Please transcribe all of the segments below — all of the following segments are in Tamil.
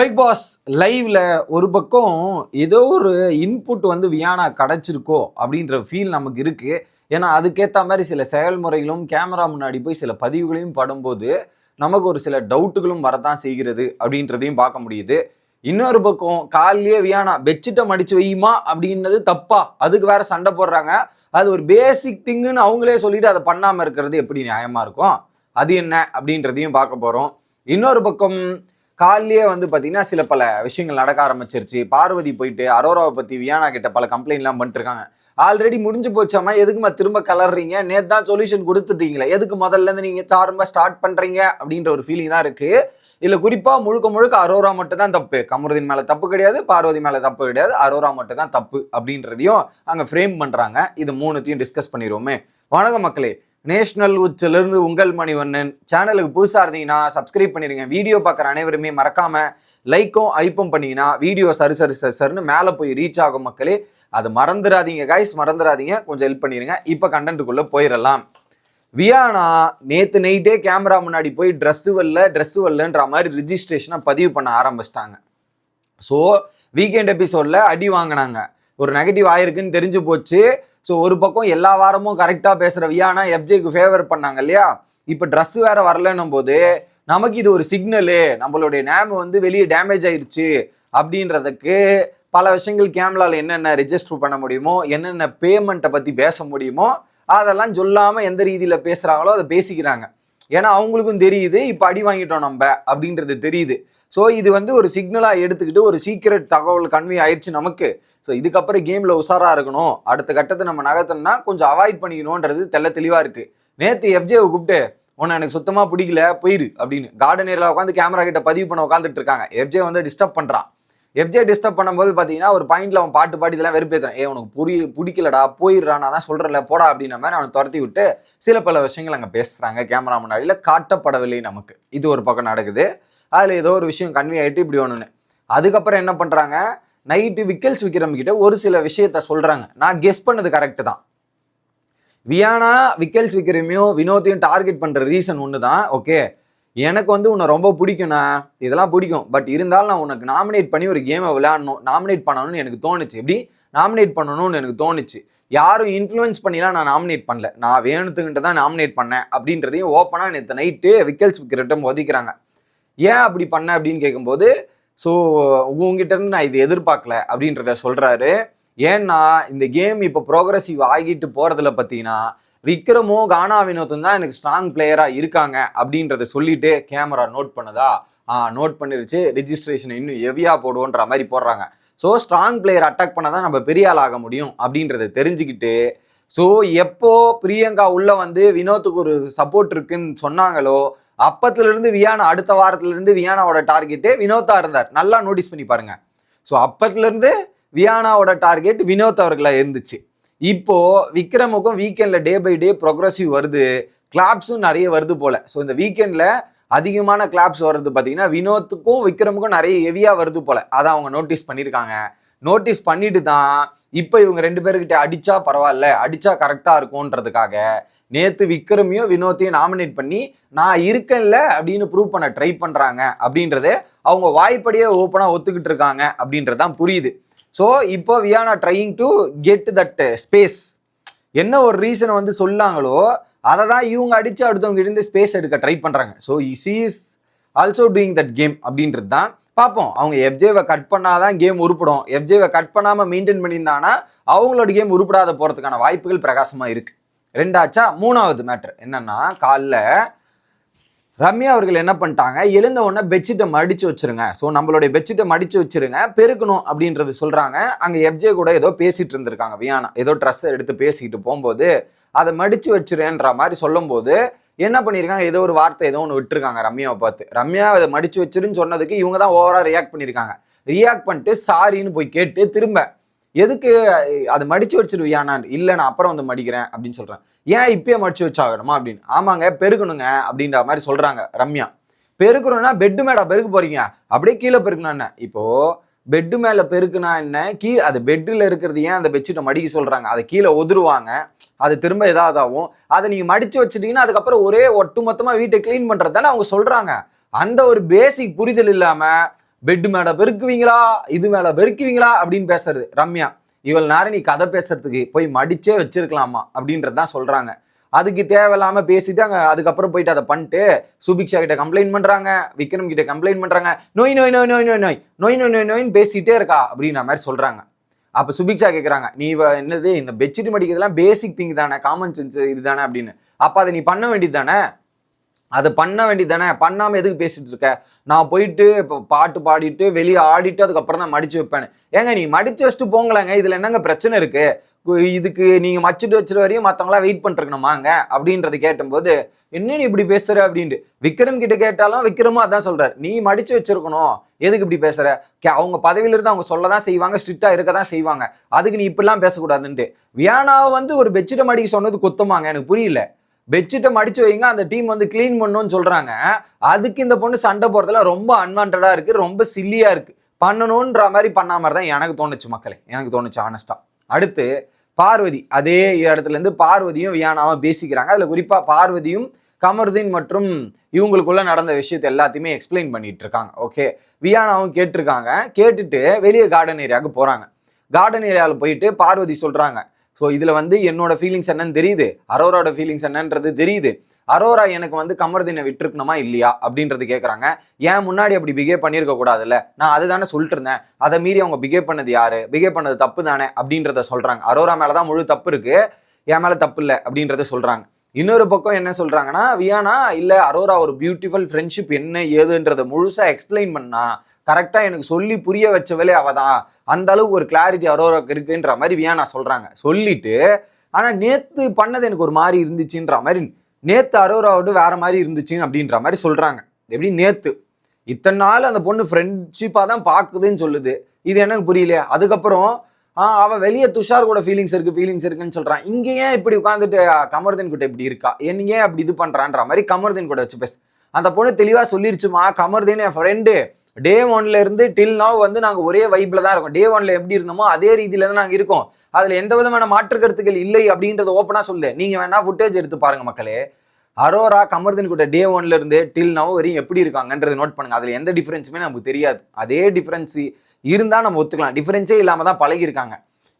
பிக் பாஸ் லைவ்ல ஒரு பக்கம் ஏதோ ஒரு இன்புட் வந்து வியானா கிடைச்சிருக்கோ அப்படின்ற ஃபீல் நமக்கு இருக்கு. ஏன்னா அதுக்கேற்ற மாதிரி சில செயல்முறைகளும் கேமரா முன்னாடி போய் சில பதிவுகளையும் படும்போது நமக்கு ஒரு சில டவுட்டுகளும் வரத்தான் செய்கிறது அப்படின்றதையும் பார்க்க முடியுது. இன்னொரு பக்கம் காலையே வியானா பெட்ஷீட்டை மடிச்சு வையுமா அப்படின்றது தப்பா, அதுக்கு வேற சண்டை போடுறாங்க. அது ஒரு பேசிக் திங்குன்னு அவங்களே சொல்லிட்டு அதை பண்ணாம இருக்கிறது எப்படி நியாயமா இருக்கும்? அது என்ன அப்படின்றதையும் பார்க்க போறோம். இன்னொரு பக்கம் காலையே வந்து பார்த்தீங்கன்னா சில பல விஷயங்கள் நடக்க ஆரம்பிச்சிருச்சு. பார்வதி போயிட்டு அரோராவை பற்றி வியானா கிட்ட பல கம்ப்ளைண்ட்லாம் பண்ணிட்டு இருக்காங்க. ஆல்ரெடி முடிஞ்சு போச்சாமா, எதுக்குமா திரும்ப கலர்றீங்க? நேற்று தான் சொல்யூஷன் கொடுத்துட்டீங்களே, எதுக்கு முதல்ல இருந்து நீங்கள் சார்பாக ஸ்டார்ட் பண்ணுறீங்க அப்படின்ற ஒரு ஃபீலிங் தான் இருக்கு. இதில் குறிப்பாக முழுக்க முழுக்க அரோரா மட்டும் தான் தப்பு. கமருதீன் மேலே தப்பு கிடையாது, பார்வதி மேலே தப்பு கிடையாது, அரோரா மட்டும் தான் தப்பு அப்படின்றதையும் அங்கே ஃப்ரேம் பண்ணுறாங்க. இது மூணுத்தையும் டிஸ்கஸ் பண்ணிடுவோமே. வணக்கம் மக்களே, நேஷனல் உச்சிலிருந்து உங்கள் மணிவண்ணன். சேனலுக்கு புதுசாக இருந்தீங்கன்னா சப்ஸ்கிரைப் பண்ணிடுங்க. வீடியோ பார்க்குற அனைவருமே மறக்காம லைக்கும் ஐப்பும் பண்ணீங்கன்னா வீடியோ சருன்னு மேலே போய் ரீச் ஆகும் மக்களே. அது மறந்துடாதீங்க கைஸ், மறந்துடாதீங்க. கொஞ்சம் ஹெல்ப் பண்ணிடுங்க. இப்போ கண்டென்ட்டுக்குள்ளே போயிடலாம். வியானா நேற்று நைட்டே கேமரா முன்னாடி போய் ட்ரெஸ்ஸு வரலன்ற மாதிரி ரிஜிஸ்ட்ரேஷனை பதிவு பண்ண ஆரம்பிச்சிட்டாங்க. ஸோ வீக்கெண்ட் எபிசோடில் அடி வாங்கினாங்க, ஒரு நெகட்டிவ் ஆயிருக்குன்னு தெரிஞ்சு போச்சு. ஸோ ஒரு பக்கம் எல்லா வாரமும் கரெக்டாக பேசுகிற வியானா எஃப்ஜேக்கு ஃபேவர் பண்ணாங்க இல்லையா? இப்போ ட்ரெஸ் வேற வரலன்னும் போது நமக்கு இது ஒரு சிக்னலு, நம்மளுடைய நேம் வந்து வெளியே டேமேஜ் ஆயிடுச்சு அப்படின்றதுக்கு பல விஷயங்கள் கேமராவில் என்னென்ன ரெஜிஸ்டர் பண்ண முடியுமோ, என்னென்ன பேமெண்ட்டை பற்றி பேச முடியுமோ அதெல்லாம் சொல்லாமல் எந்த ரீதியில் பேசுகிறாங்களோ அதை பேசிக்கிறாங்க. ஏன்னா அவங்களுக்கும் தெரியுது இப்போ அடி வாங்கிட்டோம் நம்ம அப்படின்றது தெரியுது. ஸோ இது வந்து ஒரு சிக்னலாக எடுத்துக்கிட்டு ஒரு சீக்ரெட் தகவல் கன்வே ஆயிடுச்சு நமக்கு. ஸோ இதுக்கப்புறம் கேமில் உஷாராக இருக்கணும், அடுத்த கட்டத்தை நம்ம நகர்த்தணும்னா கொஞ்சம் அவாய்ட் பண்ணிக்கணுன்றது தெளிவாக இருக்குது. நேற்று எஃப்ஜேவை கூப்பிட்டு உன்னை எனக்கு சுத்தமாக பிடிக்கல போயிரு அப்படின்னு கார்டன் ஏரியாவில் உட்காந்து கேமரா கிட்ட பதிவு பண்ண உட்காந்துட்டு இருக்காங்க. எஃப்ஜே வந்து டிஸ்டர்ப் பண்ணுறான். எஃப்ஜே டிஸ்டர்ப் பண்ணும்போது பார்த்தீங்கன்னா ஒரு பாயிண்ட்ல அவன் பாட்டு இதெல்லாம் வெறுப்பேற்றுறான். உனக்கு பிடிக்கலடா போயிடுறா, நான் தான் சொல்கிறேன்ல போடா அப்படின்ற மாதிரி அவனை துரத்தி விட்டு சில பல விஷயங்கள் அங்கே பேசுகிறாங்க. கேமரா முன்னாடியில் காட்டப்படவில்லை நமக்கு. இது ஒரு பக்கம் நடக்குது. அதில் ஏதோ ஒரு விஷயம் கன்வே ஆகிட்டு இப்படி ஒன்றுன்னு. அதுக்கப்புறம் என்ன பண்ணுறாங்க, நைட்டு விக்கல்ஸ் விக்ரம் கிட்ட ஒரு சில விஷயத்த சொல்கிறாங்க. நான் கெஸ் பண்ணது கரெக்டு தான். வியானா விக்கல்ஸ் விக்ரமையும் வினோத்தையும் டார்கெட் பண்ணுற ரீசன் ஒன்று தான். ஓகே, எனக்கு வந்து உன்னை ரொம்ப பிடிக்கும்ண்ணா, இதெல்லாம் பிடிக்கும், பட் இருந்தாலும் நான் உனக்கு நாமினேட் பண்ணி ஒரு கேமை விளையாடணும், நாமினேட் பண்ணணும்னு எனக்கு தோணுச்சு. எப்படி நாமினேட் பண்ணணும்னு எனக்கு தோணுச்சு. யாரும் இன்ஃப்ளூயன்ஸ் பண்ணிலாம் நான் நாமினேட் பண்ணல, நான் வேணுத்துக்கிட்ட தான் நாமினேட் பண்ணேன் அப்படின்றதையும் ஓப்பனாக நேற்று நைட்டு விக்கல்ஸ் விக்ரம் ஒதுக்கிறாங்க. ஏன் அப்படி பண்ண அப்படின்னு கேட்கும்போது, ஸோ உங்ககிட்ட இருந்து நான் இது எதிர்பார்க்கல அப்படின்றத சொல்கிறாரு. ஏன்னா இந்த கேம் இப்போ ப்ரோக்ரஸிவ் ஆகிட்டு போகிறதுல பார்த்தீங்கன்னா விக்ரமும் கானா வினோத்தும் தான் எனக்கு ஸ்ட்ராங் பிளேயராக இருக்காங்க அப்படின்றத சொல்லிட்டு கேமரா நோட் பண்ணதா, நோட் பண்ணிருச்சு, ரிஜிஸ்ட்ரேஷன் இன்னும் ஹெவியாக போடுவோன்ற மாதிரி போடுறாங்க. ஸோ ஸ்ட்ராங் பிளேயர் அட்டாக் பண்ண தான் நம்ம பெரிய ஆள் ஆக முடியும் அப்படின்றத தெரிஞ்சுக்கிட்டு, ஸோ எப்போ பிரியங்கா உள்ள வந்து வினோத்துக்கு ஒரு சப்போர்ட் இருக்குன்னு சொன்னாங்களோ அப்பத்திலிருந்து வியானா, அடுத்த வாரத்திலிருந்து வியானாவோட டார்கெட்டு வினோத்தா இருந்தார். நல்லா நோட்டீஸ் பண்ணி பாருங்க. ஸோ அப்பத்திலிருந்து வியானாவோட டார்கெட் வினோத் அவர்களா இருந்துச்சு. இப்போ விக்ரமுக்கும் வீக்கெண்ட்ல டே பை டே ப்ரோக்ரஸிவ் வருது, கிளாப்ஸும் நிறைய வருது போல. ஸோ இந்த வீக்கெண்ட்ல அதிகமான கிளாப்ஸ் வருது பார்த்தீங்கன்னா வினோத்துக்கும் விக்ரமுக்கும் நிறைய ஹெவியா வருது போல. அதை அவங்க நோட்டீஸ் பண்ணியிருக்காங்க. நோட்டீஸ் பண்ணிட்டு தான் இப்போ இவங்க ரெண்டு பேர்கிட்ட அடிச்சா பரவாயில்ல, அடிச்சா கரெக்டா இருக்கும்ன்றதுக்காக நேத்து விக்ரமையும் வினோத்தையும் நாமினேட் பண்ணி நான் இருக்கேன்ல அப்படின்னு ப்ரூவ் பண்ண ட்ரை பண்றாங்க அப்படின்றது அவங்க வாய்ப்படியே ஓப்பனா ஒத்துக்கிட்டு இருக்காங்க அப்படின்றதான் புரியுது. ஸோ இப்போ வியானா trying to get that space. என்ன ஒரு ரீசனை வந்து சொல்லாங்களோ அதை தான் இவங்க அடிச்சு அடுத்தவங்க இருந்து ஸ்பேஸ் எடுக்க ட்ரை பண்றாங்க. So she is also doing that game அப்படின்றது தான். பார்ப்போம், அவங்க எஃப்ஜேவை கட் பண்ணாதான் கேம் உருப்படும். எஃப்ஜேவை கட் பண்ணாம மெயின்டைன் பண்ணியிருந்தாங்கன்னா அவங்களோட கேம் உருப்படாத போறதுக்கான வாய்ப்புகள் பிரகாசமா இருக்கு. ரெண்டாச்சா, மூணாவது மேட்டர் என்னன்னா, காலைல ரம்யா அவர்கள் என்ன பண்ணிட்டாங்க, எழுந்த உடனே பெட்ஷீட்டை மடிச்சு வச்சிருங்க, ஸோ நம்மளுடைய பெட்ஷீட்டை மடிச்சு வச்சிருங்க, பெருக்கணும் அப்படின்றது சொல்றாங்க. அங்க எஃப்ஜே கூட ஏதோ பேசிட்டு இருந்திருக்காங்க வியானா, ஏதோ ட்ரெஸ் எடுத்து பேசிக்கிட்டு போகும்போது அதை மடிச்சு வச்சிருன்ற மாதிரி சொல்லும் போது என்ன பண்ணியிருக்காங்க, ஏதோ ஒரு வார்த்தை ஏதோ ஒன்று விட்டுருக்காங்க ரம்யாவை பார்த்து. ரம்யா அதை மடிச்சு வச்சிருன்னு சொன்னதுக்கு இவங்க தான் ஓவரா ரியாக்ட் பண்ணியிருக்காங்க. ரியாக்ட் பண்ணிட்டு சாரின்னு போய் கேட்டு திரும்ப எதுக்கு அதை மடிச்சு வச்சிருவியானான், இல்லை நான் அப்புறம் வந்து மடிக்கிறேன் அப்படின்னு சொல்றேன். ஏன் இப்பயே மடிச்சு வச்சாகணுமா அப்படின்னு. ஆமாங்க பெருக்கணுங்க அப்படின்ற மாதிரி சொல்றாங்க ரம்யா. பெருக்கணும்னா பெட்டு மேடா பெருக்க போறீங்க, அப்படியே கீழே பெருக்கணும். இப்போ பெட்டு மேல பெருக்குனா என்ன, அது பெட்டில் இருக்கிறது ஏன் அந்த பெட்ஷீட்டை மடிக்க சொல்றாங்க, அதை கீழே ஒதுருவாங்க, அது திரும்ப ஏதாவதாகும். அதை நீங்க மடிச்சு வச்சுட்டீங்கன்னா அதுக்கப்புறம் ஒரே ஒட்டு மொத்தமா வீட்டை கிளீன் பண்றது தானே அவங்க சொல்றாங்க. அந்த ஒரு பேசிக் புரிதல் இல்லாம பெட் மேல பெருக்குவீங்களா, இது மேல பெருக்குவீங்களா அப்படின்னு பேசுறது ரம்யா. இவள் நேரம் நீ கதை பேசுறதுக்கு போய் மடிச்சே வச்சிருக்கலாமா அப்படின்றதான் சொல்றாங்க. அதுக்கு தேவையில்லாம பேசிட்டு அதுக்கப்புறம் போயிட்டு அதை பண்ணிட்டு சுபிக்ஷா கிட்ட கம்ப்ளைண்ட் பண்றாங்க, விக்ரம் கிட்ட கம்ப்ளைண்ட் பண்றாங்க. நோய் நோய் நோய் நோய் நோய் நோய் நோய் நோய் நோய் நோயின்னு பேசிட்டே இருக்கா அப்படின்ற மாதிரி சொல்றாங்க. அப்ப சுபிக்ஷா கேட்கறாங்க, நீ என்னது இந்த பெட்ஷீட் மடிக்கிறதுலாம் பேசிக் திங் தானே, காமன் சென்ஸ் இதுதானே அப்படின்னு. அப்ப அதை நீ பண்ண வேண்டியது தானே, அதை பண்ண வேண்டியது தானே, பண்ணாம எதுக்கு பேசிட்டு இருக்க? நான் போயிட்டு இப்போ பாட்டு பாடிட்டு வெளியே ஆடிட்டு அதுக்கப்புறம் தான் மடிச்சு வைப்பேன். ஏங்க நீ மடிச்சு வச்சுட்டு போங்களாங்க, இதுல என்னங்க பிரச்சனை இருக்கு? இதுக்கு நீங்க மச்சிட்டு வச்சுட்டு வரையும் மத்தவங்களா வெயிட் பண்ணிருக்கணுமாங்க அப்படின்றத கேட்டும்போது, என்ன நீ இப்படி பேசுற அப்படின்ட்டு விக்ரம் கிட்ட கேட்டாலும் விக்ரமும் அதான் சொல்றாரு, நீ மடிச்சு வச்சிருக்கணும், எதுக்கு இப்படி பேசுற? அவங்க பதவியில இருந்து அவங்க சொல்லதான் செய்வாங்க, ஸ்ட்ரிக்டா இருக்கதான் செய்வாங்க, அதுக்கு நீ இப்படிலாம் பேசக்கூடாதுன்ட்டு. வியானாவை வந்து ஒரு பெட்ஷீட்டை மடிக்க சொன்னது குத்தமாங்க? எனக்கு புரியல. பெட்ஷீட்டை மடிச்சு வைங்க, அந்த டீம் வந்து கிளீன் பண்ணணும்னு சொல்றாங்க. அதுக்கு இந்த பொண்ணு சண்டை போறதுல ரொம்ப அன்வான்டா இருக்கு, ரொம்ப சில்லியா இருக்கு. பண்ணணும்ன்ற மாதிரி பண்ண மாதிரி தான் எனக்கு தோணுச்சு மக்களே, எனக்கு தோணுச்சு ஆனஸ்டா. அடுத்து பார்வதி, அதே இடத்துல இருந்து பார்வதியும் வியானாவும் பேசிக்கிறாங்க. அதுல குறிப்பா பார்வதியும் கமருதீன் மற்றும் இவங்களுக்குள்ள நடந்த விஷயத்தை எல்லாத்தையுமே எக்ஸ்பிளைன் பண்ணிட்டு இருக்காங்க. ஓகே, வியானாவும் கேட்டிருக்காங்க. கேட்டுட்டு வெளியே கார்டன் ஏரியாவுக்கு போறாங்க. கார்டன் ஏரியாவில் போயிட்டு பார்வதி சொல்றாங்க, ஸோ இதுல வந்து என்னோட ஃபீலிங்ஸ் என்னன்னு தெரியுது, அரோராவோட ஃபீலிங்ஸ் என்னன்றது தெரியுது. அரோரா எனக்கு வந்து கமருதீனை விட்டுருக்கணுமா இல்லையா அப்படின்றது கேட்குறாங்க. ஏன் முன்னாடி அப்படி பிகேவ் பண்ணியிருக்க கூடாதுல்ல, நான் அதுதானே சொல்லிட்டு இருந்தேன், அதை மீறி அவங்க பிகேவ் பண்ணது யாரு, பிகேவ் பண்ணது தப்பு தானே அப்படின்றத சொல்றாங்க. அரோரா மேலதான் முழு தப்பு இருக்கு, என் மேல தப்பு இல்லை அப்படின்றத சொல்றாங்க. இன்னொரு பக்கம் என்ன சொல்றாங்கன்னா, வியானா இல்ல அரோரா ஒரு பியூட்டிஃபுல் ஃப்ரெண்ட்ஷிப் என்ன ஏதுன்றதை முழுசா எக்ஸ்பிளைன் பண்ணா கரெக்டா எனக்கு சொல்லி புரிய வச்சவளே அவதான், அந்த அளவுக்கு ஒரு கிளாரிட்டி அரோராக்கு இருக்குன்ற மாதிரி வியானா சொல்றாங்க. சொல்லிட்டு ஆனா நேத்து பண்ணது எனக்கு ஒரு மாதிரி இருந்துச்சுன்ற மாதிரி, நேத்து அரோராவோட வேற மாதிரி இருந்துச்சு அப்படின்ற மாதிரி சொல்றாங்க. எப்படி நேத்து இத்தனை நாள் அந்த பொண்ணு ஃப்ரெண்ட்ஷிப்பா தான் பாக்குதுன்னு சொல்லுது, இது எனக்கு புரியல. அதுக்கப்புறம் அவ வெளியே துஷார் கூட ஃபீலிங்ஸ் இருக்குன்னு சொல்றான். இங்க ஏன் இப்படி உட்காந்துட்டு கமருதீன் கிட்ட இப்படி இருக்கா, என்ன ஏன் அப்படி இது பண்றான்ற மாதிரி கமருதீன் கூட வச்சு பேசு. அந்த பொண்ணு தெளிவா சொல்லிருச்சுமா, கமருதீன் என் ஃப்ரெண்டு, டே 1ல இருந்து டில் நவ் வந்து நாங்க ஒரே வைப்ல தான் இருக்கோம், டே 1ல எப்படி இருந்தோமோ அதே ரீதியில தான் நாங்க இருக்கோம், அதுல எந்த விதமான மாற்று கருத்துக்கள் இல்லை அப்படின்றத ஓப்பனா சொல்லு. நீங்க வேணா ஃபுட்டேஜ் எடுத்து பாருங்க மக்களே, அரோரா கமருதீன் கூட டே 1ல இருந்து டில் நவ் வரையும் எப்படி இருக்காங்கன்றதை நோட் பண்ணுங்க. அதுல எந்த டிஃபரன்ஸுமே நமக்கு தெரியாது, அதே டிஃபரன்ஸ் இருந்தா நம்ம ஒத்துக்கலாம், டிஃபரன்ஸே இல்லாம தான் பழகி இருக்காங்க.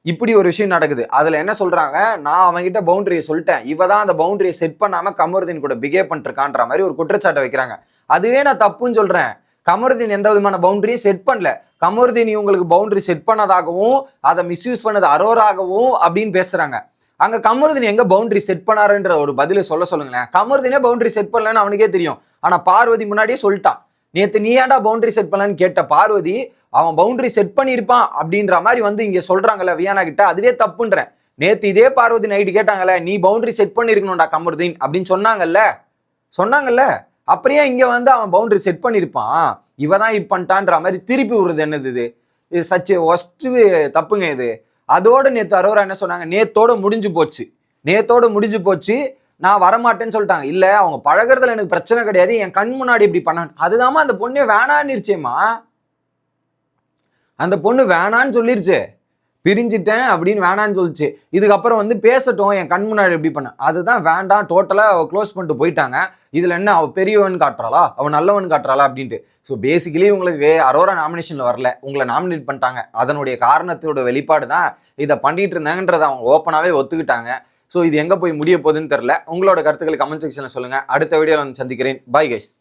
இப்படி ஒரு விஷயம் நடக்குது. அதுல என்ன சொல்றாங்க, நான் அவங்ககிட்ட பவுண்டரியை சொல்லிட்டேன், இவ தான் அந்த பவுண்டரியை செட் பண்ணாம கமருதீன் கூட பிகேவ் பண்ணிருக்கான்ற மாதிரி ஒரு குற்றச்சாட்டை வைக்கிறாங்க. அதுவே நான் தப்புன்னு சொல்றேன். கமருதீன் எந்த விதமான பவுண்டரியும் செட் பண்ணல, கமருதீன் இவங்களுக்கு பவுண்டரி செட் பண்ணதாகவும் அதை மிஸ்யூஸ் பண்ணது அரோராகவும் அப்படின்னு பேசுறாங்க. அங்க கமருதீன் எங்க பவுண்டரி செட் பண்ணாருன்ற ஒரு பதில சொல்லுங்களேன். கமருதீனே பவுண்டரி செட் பண்ணலன்னு அவனுக்கே தெரியும், ஆனா பார்வதி முன்னாடியே சொல்லிட்டான். நேத்து நீ ஏன்டா பவுண்டரி செட் பண்ணலன்னு கேட்ட பார்வதி, அவன் பவுண்டரி செட் பண்ணியிருப்பான் அப்படின்ற மாதிரி வந்து இங்க சொல்றாங்கல்ல வியானா கிட்ட, அதுவே தப்புன்றேன். நேத்து இதே பார்வதி நைட்டு கேட்டாங்கல்ல, நீ பவுண்டரி செட் பண்ணிருக்கணும்டா கமருதீன் அப்படின்னு சொன்னாங்கல்ல, அப்படியே இங்க வந்து அவன் பவுண்டரி செட் பண்ணிருப்பான், இவதான் இப்ப பண்ணிட்டான்ற மாதிரி திருப்பி விடுறது என்னது இது சச் ஒஸ்ட் தப்புங்க இது. அதோட நேத்து அரோரா என்ன சொன்னாங்க, நேத்தோட முடிஞ்சு போச்சு, நான் வரமாட்டேன்னு சொல்லிட்டாங்க. இல்ல அவங்க பழகிறதுல எனக்கு பிரச்சனை கிடையாது, என் கண் முன்னாடி இப்படி பண்ண, அதுதாம்மா அந்த பொண்ணே வேணான்னு இருச்சேம்மா, அந்த பொண்ணு வேணான்னு சொல்லிருச்சு, பிரிஞ்சிட்டேன் அப்படின்னு வேணான்னு சொல்லிச்சு. இதுக்கப்புறம் வந்து பேசட்டும், என் கண் முன்னாடி எப்படி பண்ண, அதுதான் வேண்டாம், டோட்டலா அவ க்ளோஸ் பண்ணிட்டு போயிட்டாங்க. இதுல என்ன அவ பெரியவன் காட்டுறாளா, அவ நல்லவன் காட்டுறாளா அப்படின்ட்டு. ஸோ பேசிக்கலி உங்களுக்கு அரோரா நாமினேஷன்ல வரல, உங்களை நாமினேட் பண்ணிட்டாங்க, அதனுடைய காரணத்தோட வெளிப்பாடு தான் இதை பண்ணிட்டு இருந்தாங்கன்றதை அவங்க ஓப்பனாவே ஒத்துக்கிட்டாங்க. ஸோ இது எங்க போய் முடிய போகுதுன்னு தெரியல. உங்களோட கருத்துக்களை கமெண்ட் செக்ஷன்ல சொல்லுங்க. அடுத்த வீடியோல வந்து சந்திக்கிறேன். Bye guys.